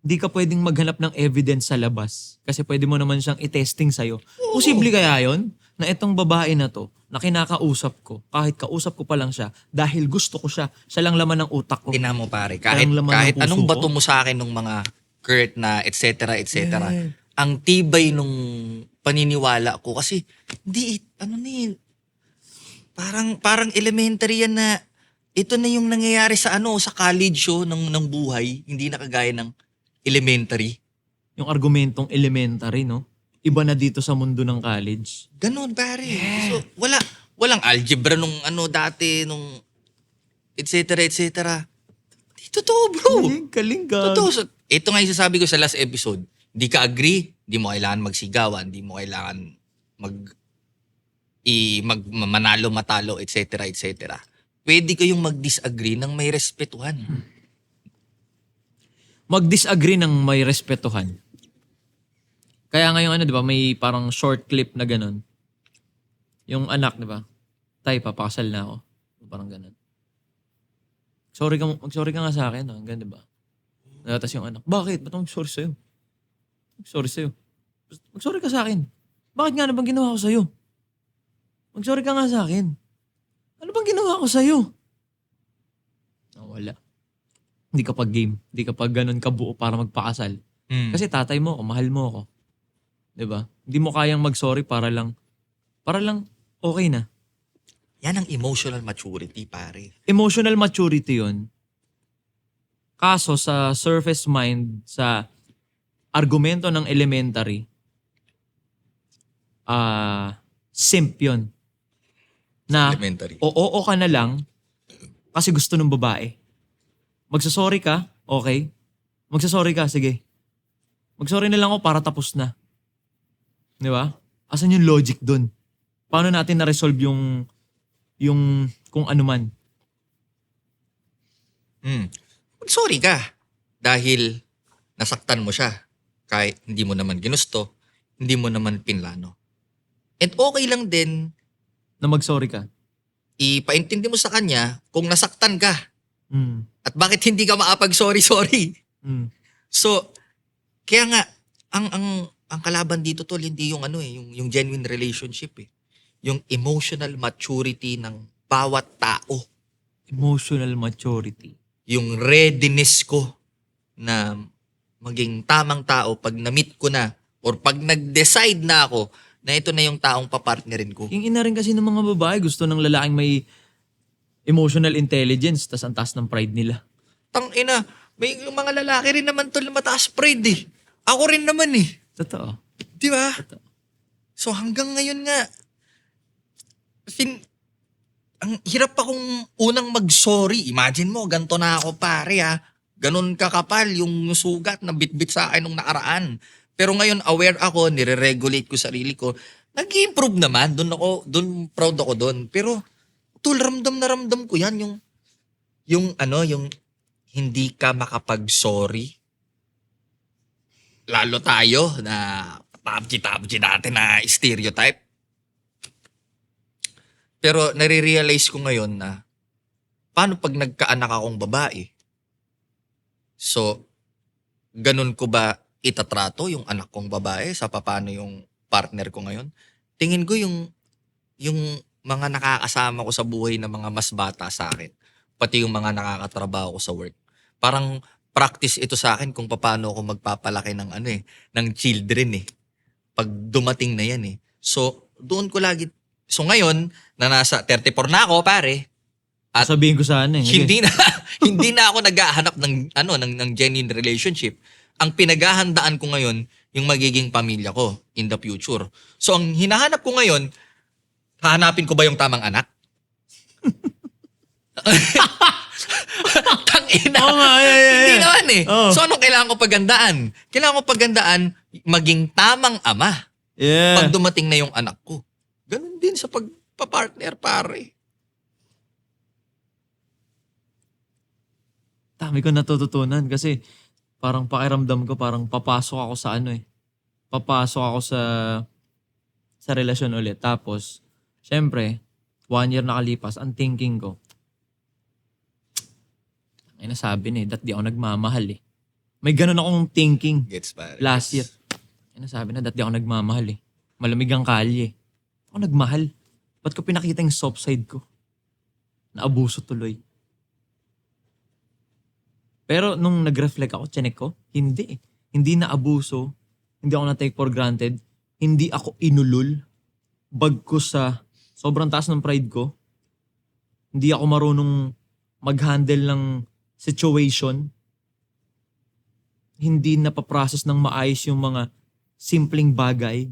Hindi ka pwedeng maghanap ng evidence sa labas. Kasi pwede mo naman siyang i-testing sa'yo. Posible kaya yun? Na itong babae na to, na kinakausap ko, kahit kausap ko pa lang siya, dahil gusto ko siya, siya lang laman ng utak ko. Tingnan mo pare, kahit, Parang laman ng kahit puso anong ko. bato mo sa akin ng mga Kurt na et cetera, Yeah. ang tibay nung paniniwala ko kasi hindi, parang elementary yan na ito na yung nangyayari sa sa college show ng buhay, hindi na kagaya ng elementary. Yung argumentong elementary, no? Iba na dito sa mundo ng college. Ganon pare. So, walang algebra nung dati, nung et cetera. Di totoo bro. Galing ka. Totoo. So, ito nga yung sasabi ko sa last episode. Di ka agree, di mo kailangan magsigawan, di mo kailangan manalo matalo, et cetera. Pwede kayong mag-disagree ng may respetuhan. Mag-disagree ng may respetuhan. Kaya ngayon di ba, may parang short clip na ganun. Yung anak, di ba? Tay, papakasal na ako. Parang ganun. Sorry ka nga sa akin, no? Ganun, di ba? Tapos yung anak, bakit? Ba't ako mag-sorry sa'yo? Mag-sorry sa'yo. Mag-sorry ka sa akin. Bakit nga na bang ginawa ko sa'yo? Mag-sorry ka nga sa akin. Ano bang ginawa ko sa'yo? Wala. Hindi ka pag game. Hindi ka pag ganun kabuo para magpakasal. Kasi tatay mo ako, mahal mo ako. 'Di ba? Hindi mo kayang mag-sorry para lang okay na. Yan ang emotional maturity, pare. Emotional maturity 'yon. Kaso sa surface mind, sa argumento ng elementary, simp 'yon. Na Elementary. oo ka na lang kasi gusto ng babae. Magsasorry ka, okay. Magsasorry ka, sige. Magsorry na lang ako para tapos na. Di ba? Asan yung logic dun? Paano natin na-resolve yung kung ano man? Sorry ka. Dahil nasaktan mo siya. Kahit hindi mo naman ginusto, hindi mo naman pinlano. And okay lang din, Na mag-sorry ka? ipaintindi mo sa kanya kung nasaktan ka. Mm. At bakit hindi ka maapag-sorry. Mm. So, kaya nga, ang kalaban dito tol, hindi yung yung genuine relationship eh. Yung emotional maturity ng bawat tao. Emotional maturity. Yung readiness ko na maging tamang tao pag na-meet ko na or pag nag-decide na ako na ito na yung taong papartnerin ko. Yung ina rin kasi ng mga babae, gusto ng lalaking may emotional intelligence tas ang taas ng pride nila. Tangina, may mga lalaki rin naman tol na mataas pride eh. Ako rin naman eh. Totoo. Di ba? Totoo. So hanggang ngayon nga, ang hirap akong unang mag-sorry. Imagine mo, ganito na ako pare ha. Ganon kakapal yung sugat na bit-bit sa akin nung nakaraan. Pero ngayon aware ako, nire-regulate ko sarili ko. Nag-improve naman, doon proud ako doon. Pero tol, ramdam na ramdam ko yan, yung hindi ka makapag-sorry lalo tayo na tapji natin na stereotype. Pero nare-realize ko ngayon na paano pag nagkaanak akong babae? So, ganun ko ba itatrato yung anak kong babae sa paano yung partner ko ngayon? Tingin ko yung mga nakakasama ko sa buhay na mga mas bata sa akin, pati yung mga nakakatrabaho ko sa work. Parang practice ito sa akin kung paano ako magpapalaki ng ng children eh. Pag dumating na yan eh. So, doon ko lagi. So ngayon, na nasa 34 na ako, pare. At Sabihin ko sana eh. hindi na ako naghahanap ng genuine relationship. Ang pinaghahandaan ko ngayon, yung magiging pamilya ko in the future. So ang hinahanap ko ngayon, hahanapin ko ba yung tamang anak? Tangina. Oo nga, Hindi naman eh. Oh. So anong kailangan ko pagandaan? Kailangan ko pagandaan maging tamang ama Yeah. pag dumating na yung anak ko. Ganun din sa pagpa-partner, pare. Dami ko natututunan kasi parang pakiramdam ko parang papasok ako sa Papasok ako sa relasyon ulit. Tapos, syempre, 1 year nakalipas, ang thinking ko, ay nasabi na that di ako nagmamahal eh. May ganun akong thinking Gets, pare. last year. Ay nasabi na that di ako nagmamahal eh. Malamig ang kalye. Ako nagmahal. Ba't ko pinakita yung soft side ko? Naabuso tuloy. Pero nung nag-reflect ako, chinek ko, hindi eh. Hindi na abuso. Hindi ako na-take for granted. Hindi ako inulol. Bagkus sa sobrang taas ng pride ko. Hindi ako marunong mag-handle ng situation. Hindi napaprocess ng maayos yung mga simpleng bagay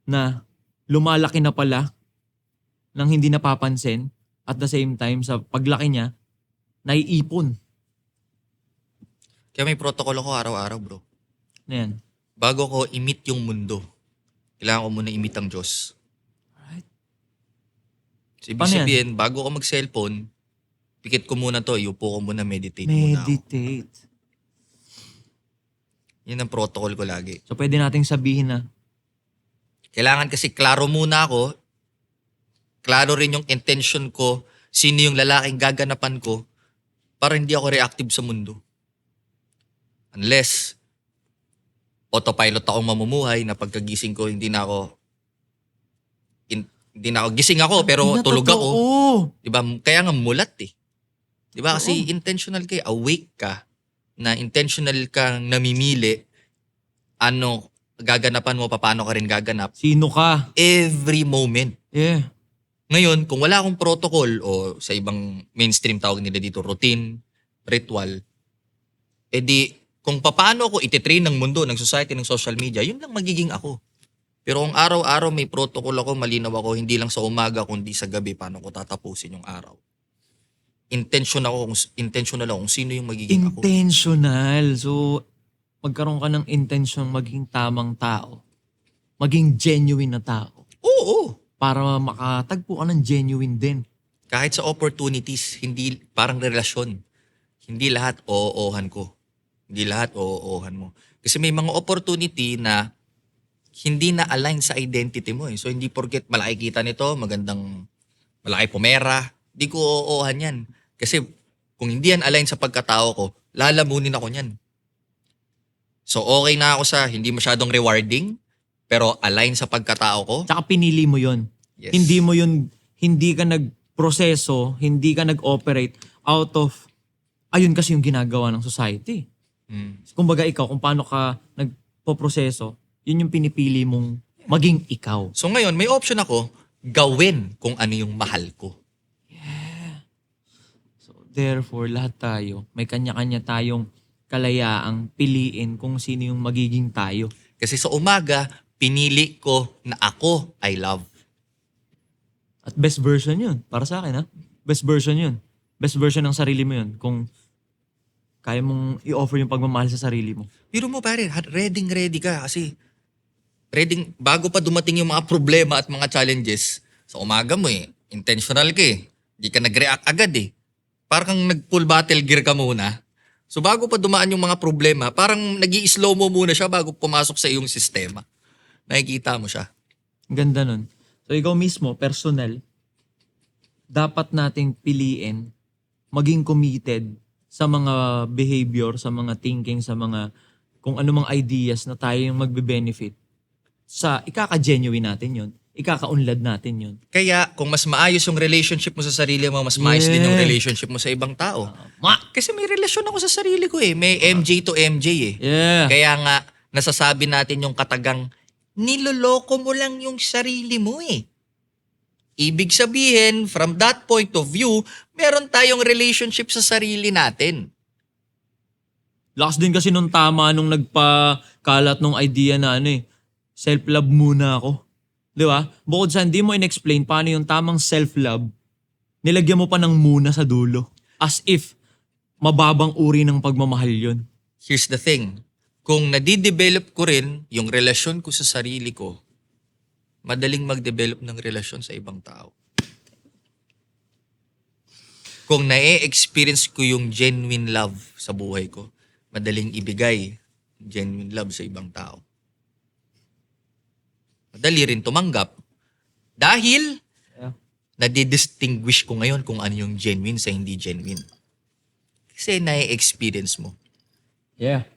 na lumalaki na pala nang hindi napapansin at the same time sa paglaki niya, naiipon. Kaya may protocol ako araw-araw, bro. Na yan. Bago ko i-meet yung mundo, kailangan ko muna i-meet ang Diyos. Right. So, ibig Paano yan? sabihin, bago ko mag-cellphone, pikit ko muna to, iupo ko muna, meditate muna ako. Meditate. Yan ang protocol ko lagi. So pwede nating sabihin na, Kailangan kasi klaro muna ako, klaro rin yung intention ko, sino yung lalaking gaganapan ko, para hindi ako reactive sa mundo. Unless, autopilot akong mamumuhay na pagkagising ko, hindi na ako gising ako, pero "Hindi na tulog ako. totoo." Diba? Kaya nga mulat eh. Diba? Kasi intentional ka, awake ka, na intentional kang namimili, gaganapan mo, paano ka rin gaganap, Sino ka? every moment. Yeah. Ngayon, kung wala akong protocol o sa ibang mainstream tawag nila dito, routine, ritual, edi kung paano ako ititrain ng mundo, ng society, ng social media, yun lang magiging ako. Pero kung araw-araw may protocol ako, malinaw ako, hindi lang sa umaga, kundi sa gabi, paano ko tatapusin yung araw. Intentional ako kung sino yung magiging ako. Intentional. So, magkaroon ka ng intention maging tamang tao. Maging genuine na tao. Oo. Para makatagpo ka ng genuine din. Kahit sa opportunities, hindi parang relasyon. Hindi lahat oo-ohan ko. Hindi lahat oo-ohan mo. Kasi may mga opportunity na hindi na align sa identity mo eh. So hindi porket malaki kita nito, malaki pumera, di ko oo-ohan yan. Kasi kung hindi yan align sa pagkatao ko, lalamunin ako niyan. So okay na ako sa hindi masyadong rewarding, pero align sa pagkatao ko. Tsaka pinili mo yon. Yes. Hindi ka nagproseso, hindi ka nag-operate out of, ayun kasi yung ginagawa ng society. Kumbaga ikaw, kung paano ka nagpo-proseso, yun yung pinipili mong maging ikaw. So ngayon, may option ako, gawin kung ano yung mahal ko. So therefore, lahat tayo, may kanya-kanya tayong kalayaang piliin kung sino yung magiging tayo. Kasi sa umaga, pinili ko na ako I love. At best version yun. Para sa akin ha. Best version yun. Best version ng sarili mo yun. Kung kaya mong i-offer yung pagmamahal sa sarili mo. Pero mo pare, ready ka kasi bago pa dumating yung mga problema at mga challenges, sa umaga mo intentional ka Di ka nag-react agad Parang nag-full battle gear ka muna So bago pa dumaan yung mga problema, parang nag-i-slow mo muna siya bago pumasok sa iyong sistema. Nakikita mo siya. Ganda nun. So ikaw mismo, personal, dapat nating piliin, maging committed sa mga behavior, sa mga thinking, sa mga kung ano mang ideas na tayo yung magbe-benefit. Sa ikaka-genuine natin yun. Ikaka-unlad natin yun. Kaya kung mas maayos yung relationship mo sa sarili mo, mas maayos din yung Yeah. relationship mo sa ibang tao. Ma! Kasi may relasyon ako sa sarili ko eh. May MJ to MJ eh. Yeah. Kaya nga, nasasabi natin yung katagang, niloloko mo lang yung sarili mo eh. Ibig sabihin, from that point of view, meron tayong relationship sa sarili natin. Lakas din kasi nung tama nung nagpakalat nung idea na self-love muna ako. Di ba? Bukod sa hindi mo in-explain paano yung tamang self-love, nilagyan mo pa ng muna sa dulo. As if mababang uri ng pagmamahal yun. Here's the thing. Kung nadidevelop ko rin yung relasyon ko sa sarili ko, madaling mag-develop ng relasyon sa ibang tao. Kung na-experience ko yung genuine love sa buhay ko, madaling ibigay genuine love sa ibang tao. Madali rin tumanggap. Dahil, Yeah. nadidistinguish ko ngayon kung ano yung genuine sa hindi genuine. Kasi na-experience mo. Yeah.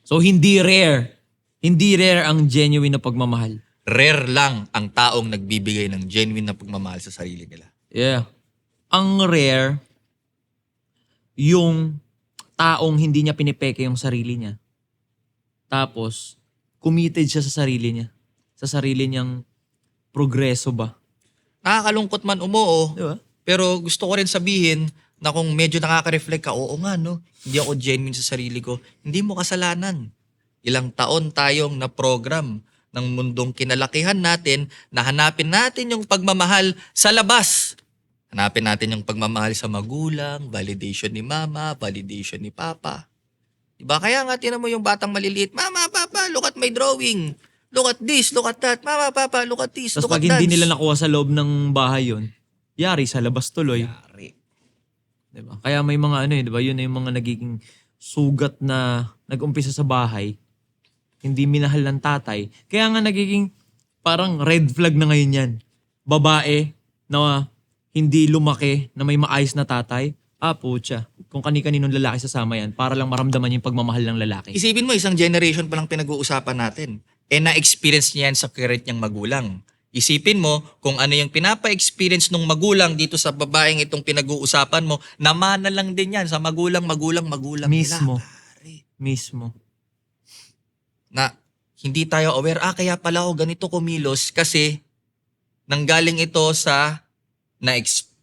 So hindi rare. Hindi rare ang genuine na pagmamahal. Rare lang ang taong nagbibigay ng genuine na pagmamahal sa sarili nila. Yeah. Ang rare, yung taong hindi niya pinipeke yung sarili niya. Tapos, committed siya sa sarili niya. Sa sarili niyang progreso ba? Nakakalungkot man umuo, Di ba? pero gusto ko rin sabihin na kung medyo nakaka-reflect ka, oo nga no, hindi ako genuine sa sarili ko, hindi mo kasalanan. Ilang taon tayong na-program ng mundong kinalakihan natin na hanapin natin yung pagmamahal sa labas. Hanapin natin yung pagmamahal sa magulang, validation ni mama, validation ni papa. Diba? Kaya nga tinan mo yung batang maliliit, mama, papa, look at my drawing. Look at this, look at that. Mama, papa, look at this, Tapos look pag at that. hindi nila nakuha sa loob ng bahay yon, yari sa labas tuloy. Yari. Diba? Kaya may mga diba? Yun na yung mga nagiging sugat na nag-umpisa sa bahay. Hindi minahal ng tatay. Kaya nga nagiging parang red flag na ngayon yan. Babae na hindi lumaki na may maayos na tatay. Putya. Kung kani-kaninong lalaki sasama yan para lang maramdaman yung pagmamahal ng lalaki. Isipin mo, isang generation pa lang pinag-uusapan natin. Na-experience niya yan sa current niyang magulang. Isipin mo kung ano yung pinapa-experience ng magulang dito sa babaeng itong pinag-uusapan mo, namana lang din yan sa magulang Mismo. nila. Pare. Mismo. Na hindi tayo aware, kaya pala ako ganito kumilos kasi nanggaling ito sa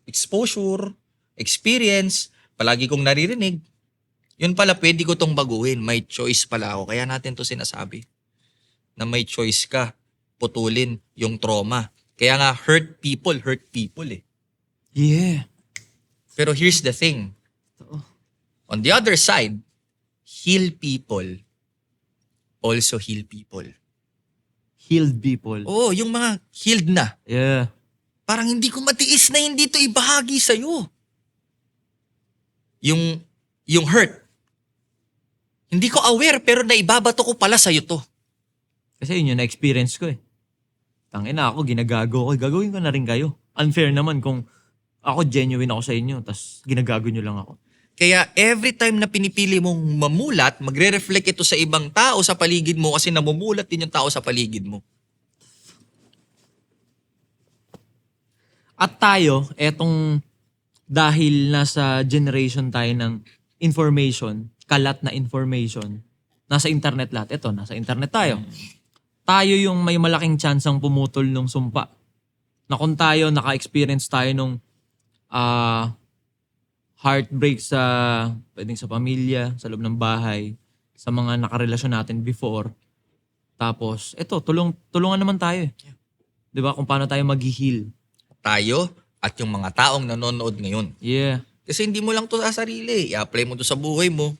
exposure, experience, palagi kong naririnig. Yun pala, pwede ko tong baguhin. May choice pala ako. Kaya natin to sinasabi. Na may choice ka. Putulin yung trauma. Kaya nga, hurt people eh. Yeah. Pero here's the thing. On the other side, heal people also heal people. Healed people. Oo, yung mga healed na. Yeah. Parang hindi ko matiis na hindi to ibahagi sa'yo. Yung hurt. Hindi ko aware pero naibabato ko pala sa'yo to. Kasi yun yung na-experience ko eh. Tangina ako, ginagago ko. Gagawin ko na rin kayo. Unfair naman kung ako genuine ako sa inyo, tas ginagago nyo lang ako. Kaya every time na pinipili mong mamulat, magre-reflect ito sa ibang tao sa paligid mo kasi namumulat din yung tao sa paligid mo. At tayo, etong dahil nasa generation tayo ng information, kalat na information, nasa internet lahat. Ito, nasa internet tayo. Tayo yung may malaking tsansang pumutol ng sumpa. Na kung tayo, naka-experience tayo nung heartbreak pwedeng sa pamilya, sa loob ng bahay, sa mga nakarelasyon natin before. Tapos, eto, tulungan naman tayo. Di ba? Kung paano tayo mag-heal. Tayo at yung mga taong nanonood ngayon. Yeah. Kasi hindi mo lang to sa sarili. I-apply mo to sa buhay mo.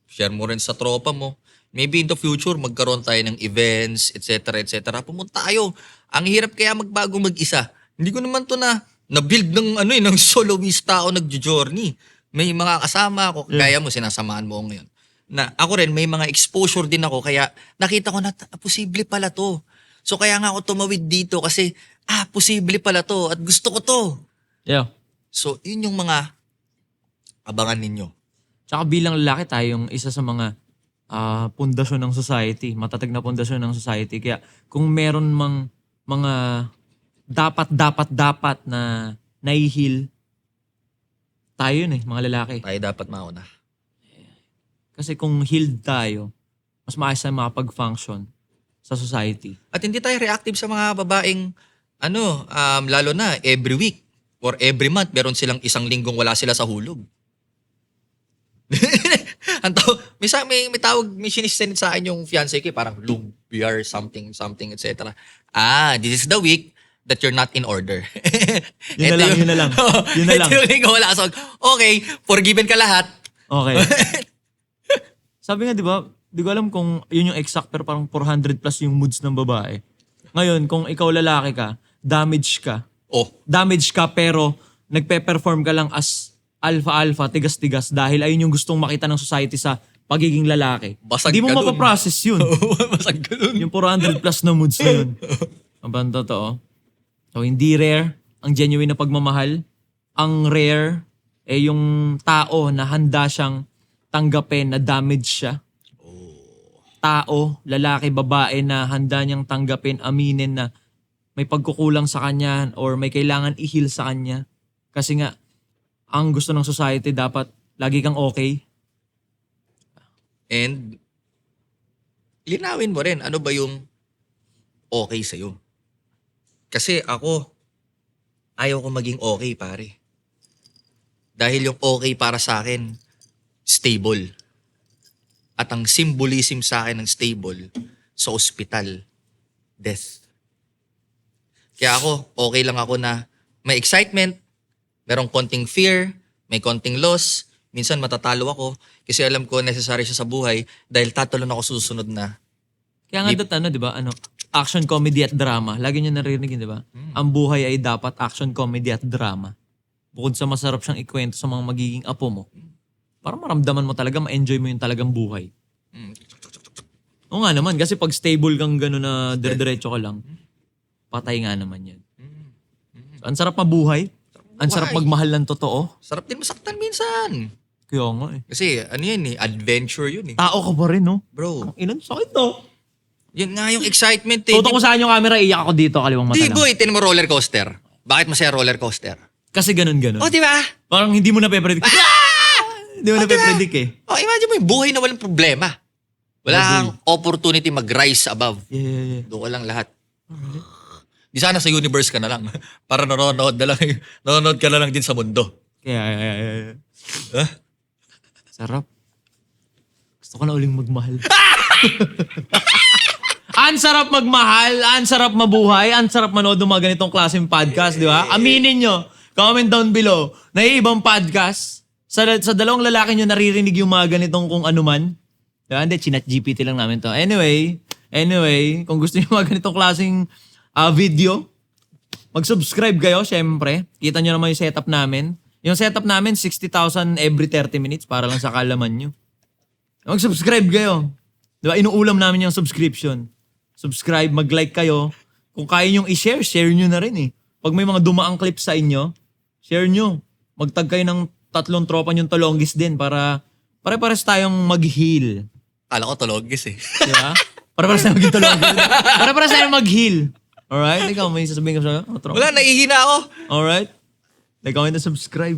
Share mo rin sa tropa mo. Maybe in the future, magkaroon tayo ng events, etc. Pumunta tayo. Ang hirap kaya magbago mag-isa. Hindi ko naman to na na-build ng soloista ako nagjo-journey. May mga kasama ako, gaya mo, sinasamahan mo ako ngayon. Na ako rin, may mga exposure din ako, kaya nakita ko na posible pala to. So kaya nga ako tumawid dito kasi, posible pala to at gusto ko to. Yeah. So yun yung mga abangan ninyo. Tsaka bilang lalaki tayong isa sa mga pundasyon ng society, matatag na pundasyon ng society. Kaya kung meron mang mga dapat na naihil, tayo yun mga lalaki. Tayo dapat mauna. Kasi kung healed tayo, mas maayos na makapag-function sa society. At hindi tayo reactive sa mga babaeng, lalo na every week or every month, meron silang isang linggong wala sila sa hulog. May tawag, may sinisend sa akin yung fiancé ko, parang lubyar, something, etc. This is the week that you're not in order. Yun na lang. Ito yung linggo wala. So, okay, forgiven ka lahat. Okay. Sabi nga, di ba, di ko alam kung yun yung exact, pero parang 400 plus yung moods ng babae. Ngayon, kung ikaw lalaki ka, damage ka. Damage ka pero nagpe-perform ka lang as alpha, tigas-tigas dahil ayun yung gustong makita ng society sa pagiging lalaki. Basag Hindi mo ka dun. mapaprocess yun. Basag ka dun. Yung 400 plus na moods na yun. Ang totoo. So, hindi rare ang genuine na pagmamahal. Ang rare yung tao na handa siyang tanggapin na damage siya. Tao, lalaki, babae na handa niyang tanggapin, aminin na may pagkukulang sa kanya or may kailangan i-heal sa kanya. Kasi nga, ang gusto ng society dapat lagi kang okay. And, linawin mo rin, ano ba yung okay sa'yo? Kasi ako, ayaw ko maging okay, pare. Dahil yung okay para sa akin, stable. At ang symbolism sa akin ng stable, sa ospital, death. Kaya ako, okay lang ako na may excitement, merong konting fear, may konting loss, minsan matatalo ako kasi alam ko necessary siya sa buhay dahil tatalon ako susunod na. Kaya nga di ba, action, comedy at drama. Lagi niyo naririnig yun, di ba? Ang buhay ay dapat action, comedy at drama. Bukod sa masarap siyang ikwento sa mga magiging apo mo. Para maramdaman mo talaga, ma-enjoy mo yung talagang buhay. Oo nga naman, kasi pag stable kang gano'n na dire-diretso ka lang, patay nga naman yan. So, ang sarap mabuhay. Ang sarap magmahal ng totoo. Sarap din masaktan minsan. Kaya nga Kasi adventure yun Tao ka pa rin, no? Bro, Ilan sakit to? yun nga yung excitement Tutok ko saan yung camera, iyak ako dito, kaliwang mata Di lang. boy, tinan mo roller coaster. Bakit masaya roller coaster? Kasi ganun-ganun. Di ba? Parang hindi mo na pe-predict. Hindi mo na pe-predict eh. Imagine mo yung buhay na walang problema. Wala kang opportunity mag-rise above. Yeah. Doon ka lang lahat. Di sana sa universe ka na lang. Para nanonood ka na lang din sa mundo. Kaya. Sarap. Gusto ko na uling magmahal. Ang sarap magmahal, ang sarap mabuhay, ang sarap manood ng mga ganitong klaseng podcast, di ba? Aminin nyo. Comment down below. Na ibang podcast. Sa dalawang lalaki nyo naririnig yung mga ganitong kung ano man. Diba? Hindi, chinat GPT lang namin to. Anyway, kung gusto nyo mga ganitong klaseng video, mag-subscribe kayo, syempre. Kita nyo naman yung setup namin. Yung setup namin, 60,000 every 30 minutes para lang sa kalaman nyo. Mag-subscribe kayo. Diba? Inuulam namin yung subscription. Subscribe, mag-like kayo. Kung kaya nyong i-share, share nyo na rin eh. Pag may mga dumaang clips sa inyo, share nyo. Magtag kayo ng 3 tropa nyong tolongis din para pare-pares tayong mag-heal. Kala ko tologis eh. Diba? Pare-pares tayong maging tolongis. Pare-pares tayong mag-heal. Alright? Ikaw, may sasabihin ka sa tropa. Wala, naihina ako. Alright? Like, comment and subscribe.